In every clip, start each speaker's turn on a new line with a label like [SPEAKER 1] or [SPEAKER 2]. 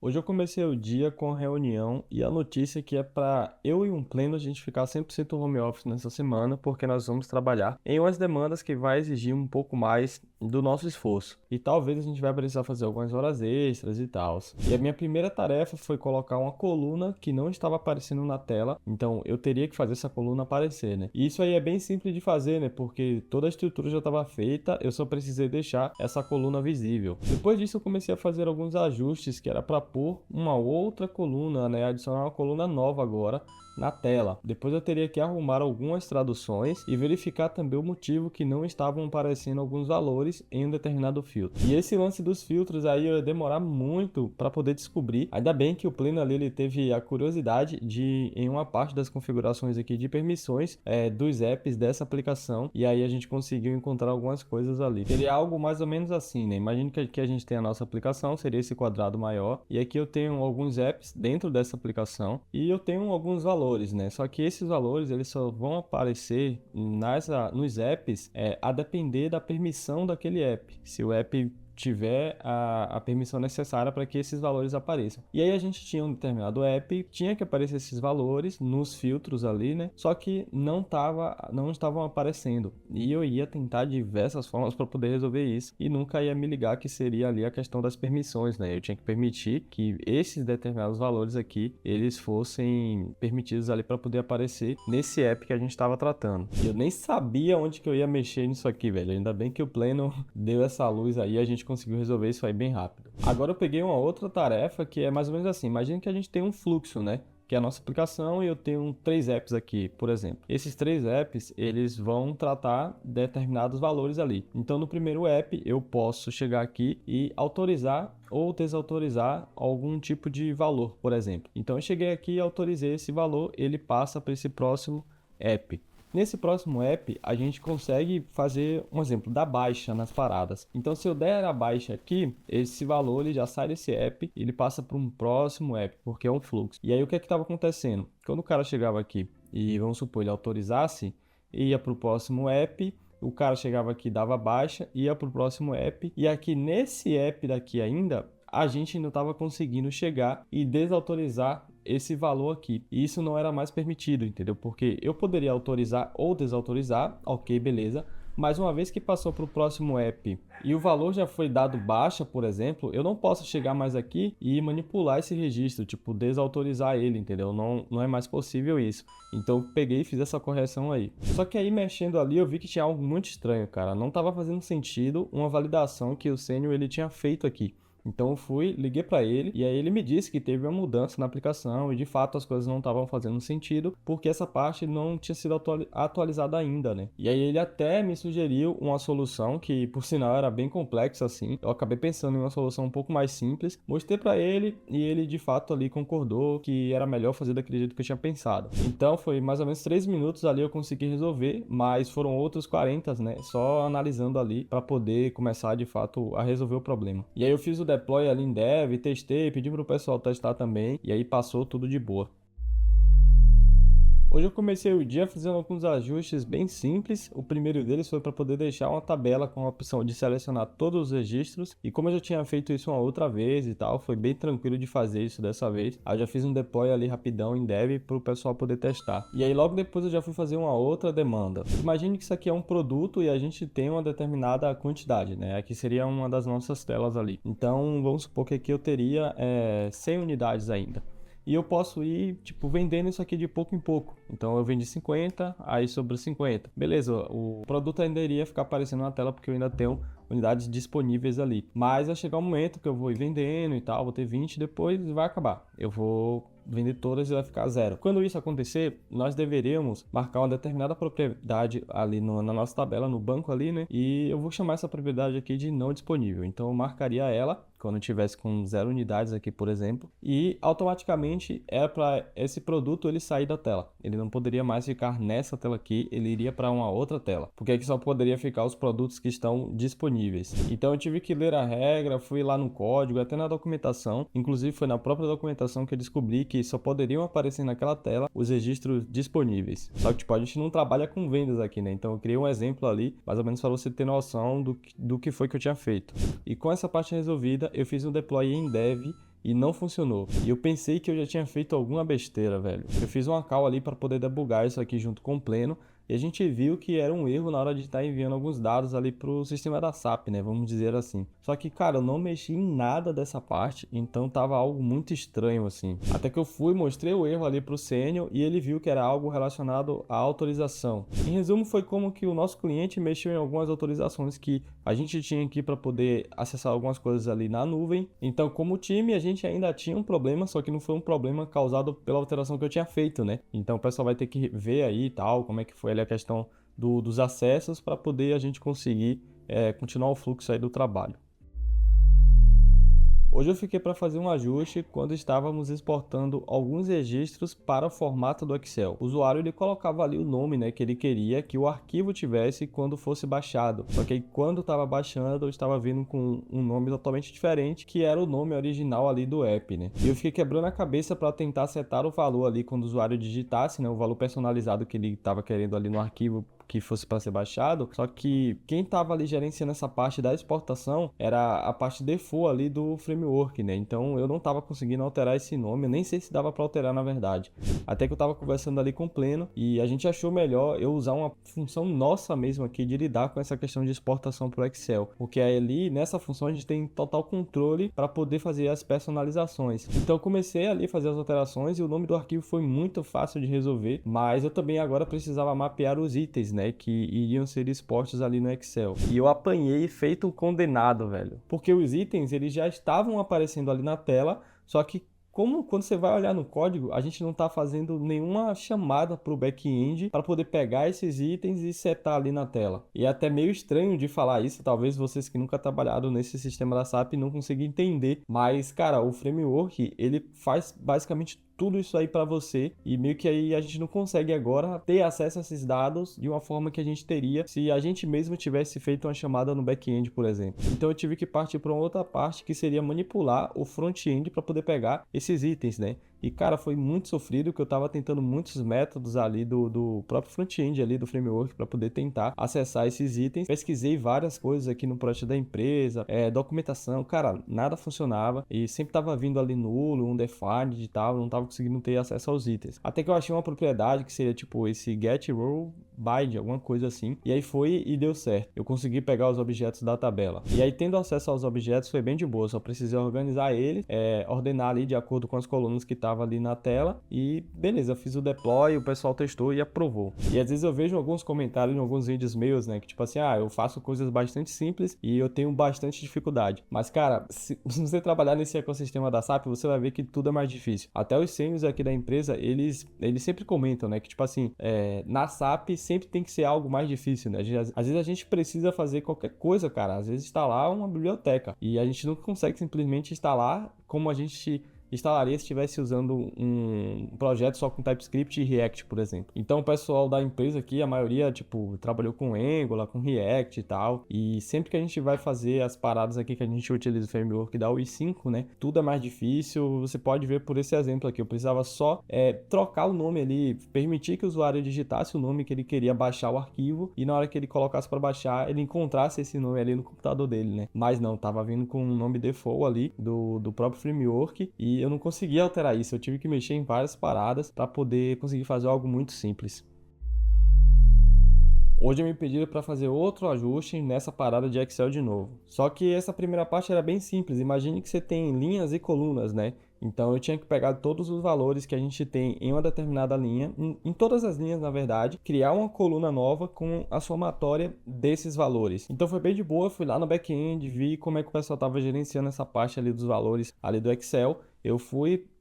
[SPEAKER 1] Hoje eu comecei o dia com a reunião e a notícia que é para eu e um pleno a gente ficar 100% home office nessa semana, porque nós vamos trabalhar em umas demandas que vai exigir um pouco mais do nosso esforço. E talvez a gente vai precisar fazer algumas horas extras e tal. E a minha primeira tarefa foi colocar uma coluna que não estava aparecendo na tela, então eu teria que fazer essa coluna aparecer, né? E isso aí é bem simples de fazer, né? Porque toda a estrutura já estava feita, eu só precisei deixar essa coluna visível. Depois disso eu comecei a fazer alguns ajustes que era para pôr uma outra coluna, né? Adicionar uma coluna nova agora na tela. Depois eu teria que arrumar algumas traduções e verificar também o motivo que não estavam aparecendo alguns valores em um determinado filtro. E esse lance dos filtros aí ia demorar muito para poder descobrir. Ainda bem que o Pleno ali ele teve a curiosidade de em uma parte das configurações aqui de permissões dos apps dessa aplicação, e aí a gente conseguiu encontrar algumas coisas ali. Seria algo mais ou menos assim, né? Imagine que aqui a gente tem a nossa aplicação, seria esse quadrado maior, e aqui eu tenho alguns apps dentro dessa aplicação e eu tenho alguns valores, né? Só que esses valores eles só vão aparecer nos apps a depender da permissão daquele app. Se o app tiver a permissão necessária para que esses valores apareçam. E aí a gente tinha um determinado app, tinha que aparecer esses valores nos filtros ali, né? Só que não estavam aparecendo. E eu ia tentar diversas formas para poder resolver isso e nunca ia me ligar que seria ali a questão das permissões, né? Eu tinha que permitir que esses determinados valores aqui, eles fossem permitidos ali para poder aparecer nesse app que a gente estava tratando. E eu nem sabia onde que eu ia mexer nisso aqui, velho. Ainda bem que o Pleno deu essa luz aí, a gente conseguiu resolver isso aí bem rápido. Agora eu peguei uma outra tarefa que é mais ou menos assim. Imagina que a gente tem um fluxo, né? Que é a nossa aplicação, e eu tenho 3 apps aqui, por exemplo. Esses 3 apps, eles vão tratar determinados valores ali. Então, no primeiro app, eu posso chegar aqui e autorizar ou desautorizar algum tipo de valor, por exemplo. Então, eu cheguei aqui e autorizei esse valor, ele passa para esse próximo app. Nesse próximo app, a gente consegue fazer um exemplo da baixa nas paradas. Então, se eu der a baixa aqui, esse valor ele já sai desse app e ele passa para um próximo app, porque é um fluxo. E aí, o que é que estava acontecendo? Quando o cara chegava aqui e, vamos supor, ele autorizasse, ia para o próximo app, o cara chegava aqui, dava baixa, ia para o próximo app, e aqui nesse app daqui ainda, a gente não estava conseguindo chegar e desautorizar esse valor aqui. E isso não era mais permitido, entendeu? Porque eu poderia autorizar ou desautorizar, ok, beleza. Mas uma vez que passou para o próximo app e o valor já foi dado baixa, por exemplo, eu não posso chegar mais aqui e manipular esse registro, tipo, desautorizar ele, entendeu? Não é mais possível isso. Então eu peguei e fiz essa correção aí. Só que aí mexendo ali eu vi que tinha algo muito estranho, cara. Não estava fazendo sentido uma validação que o Sênior ele tinha feito aqui. Então eu fui, liguei para ele e aí ele me disse que teve uma mudança na aplicação e de fato as coisas não estavam fazendo sentido porque essa parte não tinha sido atualizada ainda, né? E aí ele até me sugeriu uma solução que por sinal era bem complexa assim. Eu acabei pensando em uma solução um pouco mais simples, mostrei para ele e ele de fato ali concordou que era melhor fazer daquele jeito que eu tinha pensado. Então foi mais ou menos 3 minutos ali eu consegui resolver, mas foram outros 40, né? Só analisando ali para poder começar de fato a resolver o problema. E aí eu fiz o deploy ali em dev, testei, pedi para o pessoal testar também, e aí passou tudo de boa. Hoje eu comecei o dia fazendo alguns ajustes bem simples. O primeiro deles foi para poder deixar uma tabela com a opção de selecionar todos os registros. E como eu já tinha feito isso uma outra vez e tal, foi bem tranquilo de fazer isso dessa vez. Aí eu já fiz um deploy ali rapidão em dev para o pessoal poder testar. E aí logo depois eu já fui fazer uma outra demanda. Imagine que isso aqui é um produto e a gente tem uma determinada quantidade, né? Aqui seria uma das nossas telas ali. Então vamos supor que aqui eu teria 100 unidades ainda. E eu posso ir, tipo, vendendo isso aqui de pouco em pouco. Então eu vendi 50, aí sobre 50. Beleza, o produto ainda iria ficar aparecendo na tela porque eu ainda tenho unidades disponíveis ali. Mas vai chegar um momento que eu vou ir vendendo e tal, vou ter 20, depois vai acabar. Eu vou vender todas e vai ficar zero. Quando isso acontecer, nós deveríamos marcar uma determinada propriedade ali na nossa tabela, no banco ali, né? E eu vou chamar essa propriedade aqui de não disponível. Então eu marcaria ela quando eu tivesse com 0 unidades aqui, por exemplo, e automaticamente era para esse produto ele sair da tela. Ele não poderia mais ficar nessa tela aqui, ele iria para uma outra tela, porque aqui só poderia ficar os produtos que estão disponíveis. Então eu tive que ler a regra, fui lá no código, até na documentação, inclusive foi na própria documentação que eu descobri que só poderiam aparecer naquela tela os registros disponíveis. Só que tipo, a gente não trabalha com vendas aqui, né? Então eu criei um exemplo ali, mais ou menos para você ter noção do que foi que eu tinha feito. E com essa parte resolvida, eu fiz um deploy em dev e não funcionou. E eu pensei que eu já tinha feito alguma besteira, velho. Eu fiz uma call ali para poder debugar isso aqui junto com o Pleno. E a gente viu que era um erro na hora de estar enviando alguns dados ali pro sistema da SAP, né? Vamos dizer assim. Só que, cara, eu não mexi em nada dessa parte, então tava algo muito estranho assim. Até que eu fui, mostrei o erro ali pro sênior e ele viu que era algo relacionado à autorização. Em resumo, foi como que o nosso cliente mexeu em algumas autorizações que a gente tinha aqui para poder acessar algumas coisas ali na nuvem. Então, como time, a gente ainda tinha um problema, só que não foi um problema causado pela alteração que eu tinha feito, né? Então, o pessoal vai ter que ver aí e tal, como é que foi ali a questão dos acessos para poder a gente conseguir continuar o fluxo aí do trabalho. Hoje eu fiquei para fazer um ajuste quando estávamos exportando alguns registros para o formato do Excel. O usuário ele colocava ali o nome, né, que ele queria que o arquivo tivesse quando fosse baixado. Só que aí, quando estava baixando, eu estava vindo com um nome totalmente diferente, que era o nome original ali do app, né? E eu fiquei quebrando a cabeça para tentar setar o valor ali quando o usuário digitasse, né, o valor personalizado que ele estava querendo ali no arquivo que fosse para ser baixado, só que quem estava ali gerenciando essa parte da exportação era a parte default ali do framework, né? Então eu não estava conseguindo alterar esse nome, eu nem sei se dava para alterar na verdade. Até que eu estava conversando ali com o Pleno e a gente achou melhor eu usar uma função nossa mesmo aqui de lidar com essa questão de exportação para o Excel, porque ali nessa função a gente tem total controle para poder fazer as personalizações. Então eu comecei ali a fazer as alterações e o nome do arquivo foi muito fácil de resolver, mas eu também agora precisava mapear os itens, né, que iriam ser expostos ali no Excel. E eu apanhei feito um condenado, velho. Porque os itens, eles já estavam aparecendo ali na tela, só que como quando você vai olhar no código, a gente não está fazendo nenhuma chamada para o back-end para poder pegar esses itens e setar ali na tela. E é até meio estranho de falar isso, talvez vocês que nunca trabalharam nesse sistema da SAP não consigam entender, mas cara, o framework, ele faz basicamente tudo isso aí para você e meio que aí a gente não consegue agora ter acesso a esses dados de uma forma que a gente teria se a gente mesmo tivesse feito uma chamada no back-end, por exemplo. Então eu tive que partir para uma outra parte que seria manipular o front-end para poder pegar esses itens, né? E cara, foi muito sofrido que eu tava tentando muitos métodos ali do próprio front-end ali do framework para poder tentar acessar esses itens. Pesquisei várias coisas aqui no projeto da empresa, documentação, cara, nada funcionava e sempre tava vindo ali nulo, undefined e tal, não tava conseguindo ter acesso aos itens. Até que eu achei uma propriedade que seria tipo esse get row by, alguma coisa assim, e aí foi e deu certo. Eu consegui pegar os objetos da tabela. E aí tendo acesso aos objetos foi bem de boa, só precisei organizar eles, ordenar ali de acordo com as colunas que estavam ali na tela e beleza, eu fiz o deploy, o pessoal testou e aprovou. E às vezes eu vejo alguns comentários em alguns vídeos meus, né, que tipo assim, eu faço coisas bastante simples e eu tenho bastante dificuldade. Mas cara, se você trabalhar nesse ecossistema da SAP, você vai ver que tudo é mais difícil. Até os sêniors aqui da empresa, eles sempre comentam, né, que tipo assim, na SAP sempre tem que ser algo mais difícil, né? Às vezes a gente precisa fazer qualquer coisa, cara. Às vezes instalar uma biblioteca e a gente não consegue simplesmente instalar como a gente instalaria se estivesse usando um projeto só com TypeScript e React, por exemplo. Então o pessoal da empresa aqui, a maioria, tipo, trabalhou com Angular, com React e tal, e sempre que a gente vai fazer as paradas aqui que a gente utiliza o framework da UI5, né, tudo é mais difícil. Você pode ver por esse exemplo aqui, eu precisava só trocar o nome ali, permitir que o usuário digitasse o nome que ele queria baixar o arquivo, e na hora que ele colocasse para baixar, ele encontrasse esse nome ali no computador dele, né, mas não, tava vindo com um nome default ali do próprio framework, e eu não conseguia alterar isso, eu tive que mexer em várias paradas para poder conseguir fazer algo muito simples. Hoje me pediram para fazer outro ajuste nessa parada de Excel de novo. Só que essa primeira parte era bem simples, imagine que você tem linhas e colunas, né? Então eu tinha que pegar todos os valores que a gente tem em uma determinada linha, em todas as linhas na verdade, criar uma coluna nova com a somatória desses valores. Então foi bem de boa, fui lá no back-end, vi como é que o pessoal estava gerenciando essa parte ali dos valores ali do Excel. Eu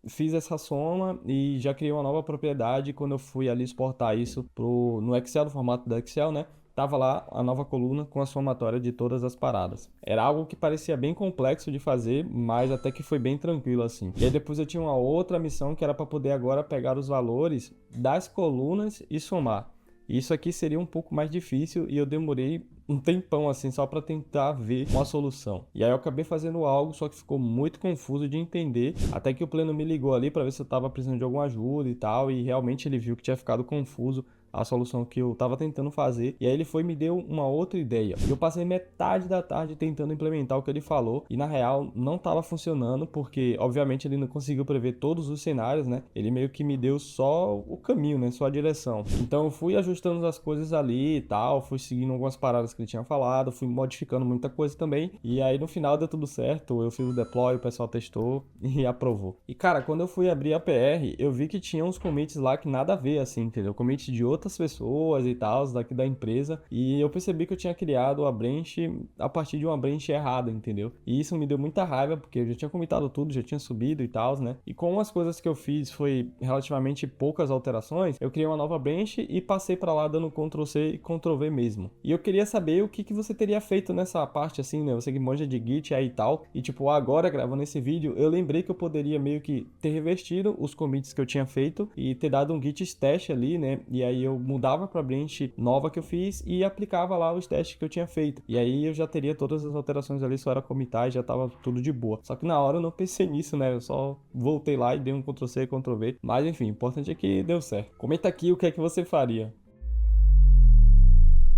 [SPEAKER 1] fiz essa soma e já criei uma nova propriedade. Quando eu fui ali exportar isso no Excel, no formato do Excel, né? Tava lá a nova coluna com a somatória de todas as paradas. Era algo que parecia bem complexo de fazer, mas até que foi bem tranquilo assim. E aí depois eu tinha uma outra missão que era para poder agora pegar os valores das colunas e somar. Isso aqui seria um pouco mais difícil e eu demorei um tempão assim só para tentar ver uma solução. E aí eu acabei fazendo algo, só que ficou muito confuso de entender, até que o Pleno me ligou ali para ver se eu estava precisando de alguma ajuda e tal, e realmente ele viu que tinha ficado confuso a solução que eu tava tentando fazer. E aí ele foi e me deu uma outra ideia. Eu passei metade da tarde tentando implementar o que ele falou e na real não tava funcionando porque obviamente ele não conseguiu prever todos os cenários, né? Ele meio que me deu só o caminho, né? Só a direção. Então eu fui ajustando as coisas ali e tal, fui seguindo algumas paradas que ele tinha falado, fui modificando muita coisa também. E aí no final deu tudo certo, eu fiz o deploy, o pessoal testou e aprovou. E cara, quando eu fui abrir a PR, eu vi que tinha uns commits lá que nada a ver, assim, entendeu? Commit de outras pessoas e tal, daqui da empresa. E eu percebi que eu tinha criado a branch a partir de uma branch errada, entendeu? E isso me deu muita raiva, porque eu já tinha comitado tudo, já tinha subido e tal, né? E como as coisas que eu fiz foi relativamente poucas alterações, eu criei uma nova branch e passei para lá dando Ctrl C e Ctrl V mesmo. E eu queria saber o que você teria feito nessa parte, assim, né? Você que manja de Git aí e tal. E tipo, agora gravando esse vídeo, eu lembrei que eu poderia meio que ter revestido os commits que eu tinha feito e ter dado um git stash ali, né? E aí eu mudava para a branch nova que eu fiz e aplicava lá os testes que eu tinha feito. E aí eu já teria todas as alterações ali, só era comitar e já tava tudo de boa. Só que na hora eu não pensei nisso, né? Eu só voltei lá e dei um Ctrl C, Ctrl V. Mas enfim, o importante é que deu certo. Comenta aqui o que é que você faria.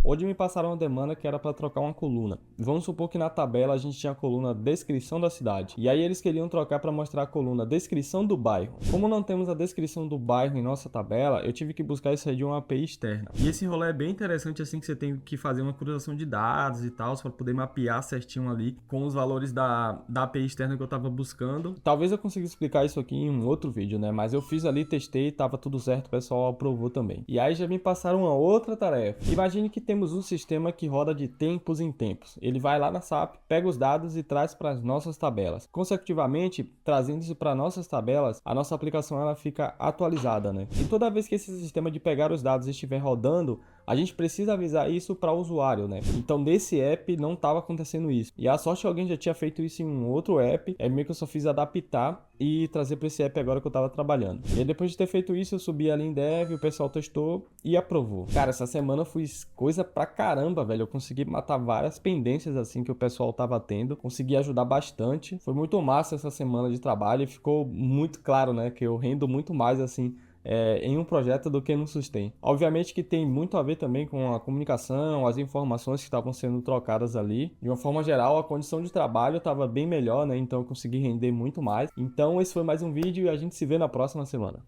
[SPEAKER 1] Hoje me passaram uma demanda que era para trocar uma coluna. Vamos supor que na tabela a gente tinha a coluna descrição da cidade. E aí eles queriam trocar para mostrar a coluna descrição do bairro. Como não temos a descrição do bairro em nossa tabela, eu tive que buscar isso aí de uma API externa. E esse rolê é bem interessante assim que você tem que fazer uma cruzação de dados e tal, para poder mapear certinho ali com os valores da API externa que eu estava buscando. Talvez eu consiga explicar isso aqui em um outro vídeo, né? Mas eu fiz ali, testei, tava tudo certo, o pessoal aprovou também. E aí já me passaram uma outra tarefa. Imagine que temos um sistema que roda de tempos em tempos. Ele vai lá na SAP, pega os dados e traz para as nossas tabelas. Consecutivamente, trazendo isso para nossas tabelas, a nossa aplicação ela fica atualizada, né? E toda vez que esse sistema de pegar os dados estiver rodando, a gente precisa avisar isso para o usuário, né? Então, nesse app não estava acontecendo isso. E a sorte é que alguém já tinha feito isso em um outro app, é meio que eu só fiz adaptar e trazer para esse app agora que eu estava trabalhando. E aí, depois de ter feito isso, eu subi ali em dev, o pessoal testou e aprovou. Cara, essa semana eu fiz coisa pra caramba, velho. Eu consegui matar várias pendências assim que o pessoal tava tendo, consegui ajudar bastante. Foi muito massa essa semana de trabalho e ficou muito claro, né, que eu rendo muito mais assim em um projeto do que no sustain. Obviamente que tem muito a ver também com a comunicação, as informações que estavam sendo trocadas ali. De uma forma geral, a condição de trabalho estava bem melhor, né? Então eu consegui render muito mais. Então esse foi mais um vídeo e a gente se vê na próxima semana.